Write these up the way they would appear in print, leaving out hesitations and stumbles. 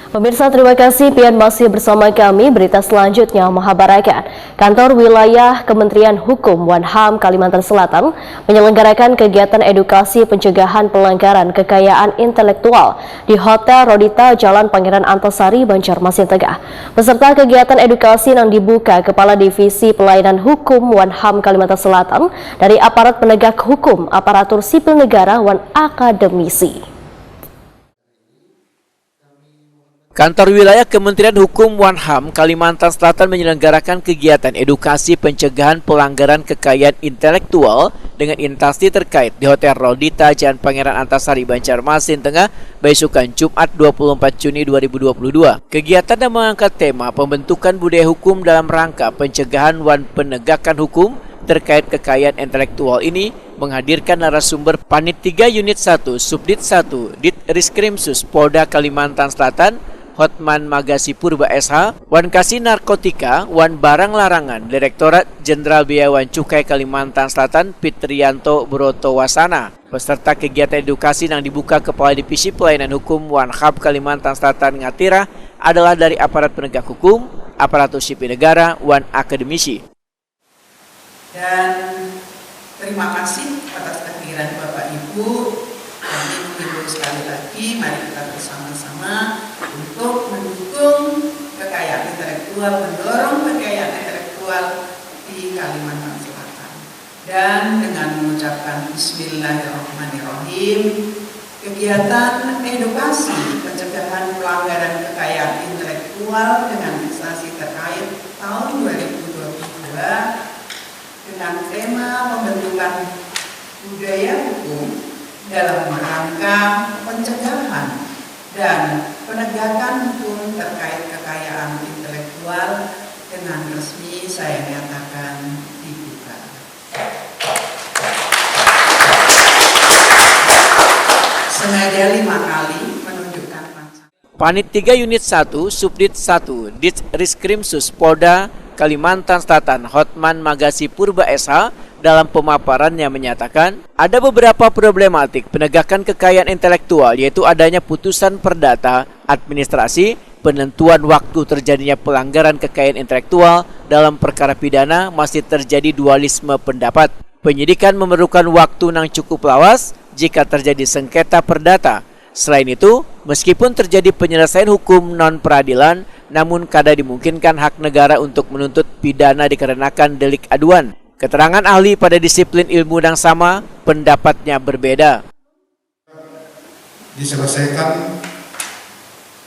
Pemirsa, terima kasih pian masih bersama kami. Berita selanjutnya mengabarkan Kantor Wilayah Kementerian Hukum dan HAM Kalimantan Selatan menyelenggarakan kegiatan edukasi pencegahan pelanggaran kekayaan intelektual di Hotel Rodita Jalan Pangeran Antasari, Banjarmasin Tengah. Peserta kegiatan edukasi yang dibuka Kepala Divisi Pelayanan Hukum dan HAM Kalimantan Selatan dari aparat penegak hukum, aparatur sipil negara, dan akademisi. Kantor Wilayah Kementerian Hukum dan HAM Kalimantan Selatan menyelenggarakan kegiatan edukasi pencegahan pelanggaran kekayaan intelektual dengan instansi terkait di Hotel Rodita Jalan Pangeran Antasari, Banjarmasin Tengah, besokan Jumat 24 Juni 2022. Kegiatan yang mengangkat tema pembentukan budaya hukum dalam rangka pencegahan dan penegakan hukum terkait kekayaan intelektual ini menghadirkan narasumber Panit 3 Unit 1 Subdit 1 Dit Riskrimsus Polda Kalimantan Selatan Hotman Magasi Purba SH, Wan Kasih Narkotika, Wan Barang Larangan, Direktorat Jenderal Bea Wan Cukai Kalimantan Selatan Fitrianto Broto Wasana. Peserta kegiatan edukasi yang dibuka Kepala Divisi Pelayanan Hukum dan HAM Kalimantan Selatan Ngatira adalah dari aparat penegak hukum, aparatur sipil negara, dan akademisi. Dan terima kasih atas kehadiran Bapak Ibu. Kami mengimbau sekali lagi, mari kita bersama-sama untuk mendukung kekayaan intelektual, mendorong kekayaan intelektual di Kalimantan Selatan. Dan dengan mengucapkan Bismillahirrahmanirrahim, kegiatan edukasi pencegahan pelanggaran kekayaan intelektual dengan instansi terkait tahun 2022 dengan tema pembentukan budaya hukum dalam rangka pencegahan dan penegakan hukum terkait kekayaan intelektual dengan resmi saya nyatakan dibuka. Sengaja 5 kali menunjukkan Panit 3 Unit 1 Subdit 1 Dit Riskrimsus Polda Kalimantan Selatan Hotman Magasi Purba SH dalam pemaparannya menyatakan ada beberapa problematik penegakan kekayaan intelektual, yaitu adanya putusan perdata, administrasi, penentuan waktu terjadinya pelanggaran kekayaan intelektual dalam perkara pidana, masih terjadi dualisme pendapat. Penyidikan memerlukan waktu yang cukup lawas jika terjadi sengketa perdata. Selain itu, meskipun terjadi penyelesaian hukum non-peradilan, namun kadang dimungkinkan hak negara untuk menuntut pidana dikarenakan delik aduan. Keterangan ahli pada disiplin ilmu yang sama, pendapatnya berbeda. Diselesaikan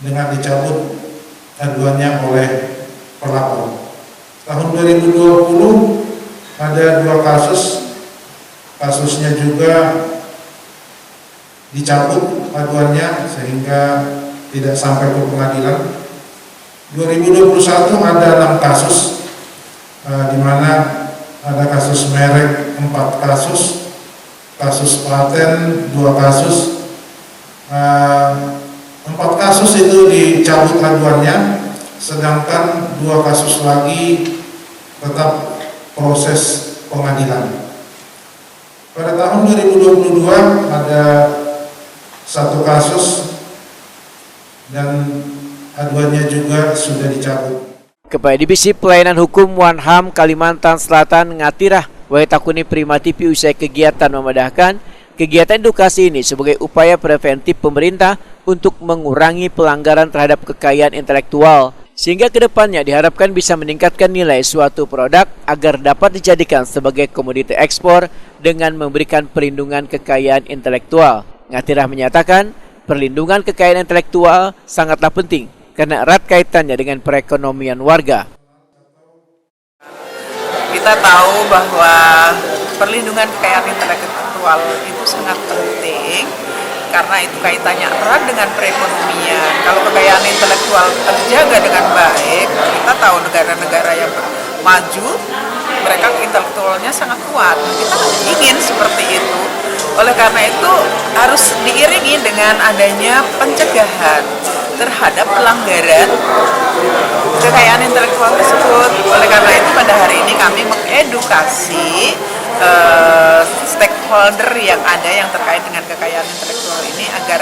dengan dicabut aduannya oleh pelapor. Tahun 2020 ada 2 kasus, kasusnya juga dicabut aduannya sehingga tidak sampai ke pengadilan. 2021 ada 6 kasus, di mana ada kasus merek 4 kasus, kasus paten 2 kasus, 4 kasus itu dicabut aduannya, sedangkan 2 kasus lagi tetap proses pengadilan. Pada tahun 2022 ada 1 kasus dan aduannya juga sudah dicabut. Kepala Divisi Pelayanan Hukum dan HAM Kalimantan Selatan Ngatirah Waitakuni Primatipi usai kegiatan memedahkan kegiatan edukasi ini sebagai upaya preventif pemerintah untuk mengurangi pelanggaran terhadap kekayaan intelektual, sehingga kedepannya diharapkan bisa meningkatkan nilai suatu produk agar dapat dijadikan sebagai komoditi ekspor dengan memberikan perlindungan kekayaan intelektual. Ngatirah menyatakan perlindungan kekayaan intelektual sangatlah penting karena erat kaitannya dengan perekonomian warga. Kita tahu bahwa perlindungan kekayaan intelektual itu sangat penting karena itu kaitannya erat dengan perekonomian. Kalau kekayaan intelektual terjaga dengan baik, kita tahu negara-negara yang maju, mereka intelektualnya sangat kuat. Kita ingin seperti itu. Oleh karena itu harus diiringi dengan adanya pencegahan terhadap pelanggaran kekayaan intelektual tersebut. Oleh karena itu pada hari ini kami mengedukasi stakeholder yang ada yang terkait dengan kekayaan intelektual ini agar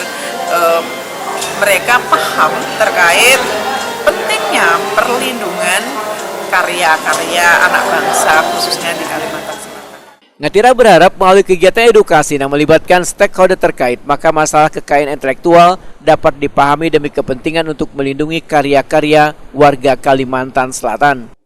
mereka paham terkait pentingnya perlindungan karya-karya anak bangsa khususnya di Kalimantan Selatan. Ngatira berharap melalui kegiatan edukasi yang melibatkan stakeholder terkait, maka masalah kekayaan intelektual dapat dipahami demi kepentingan untuk melindungi karya-karya warga Kalimantan Selatan.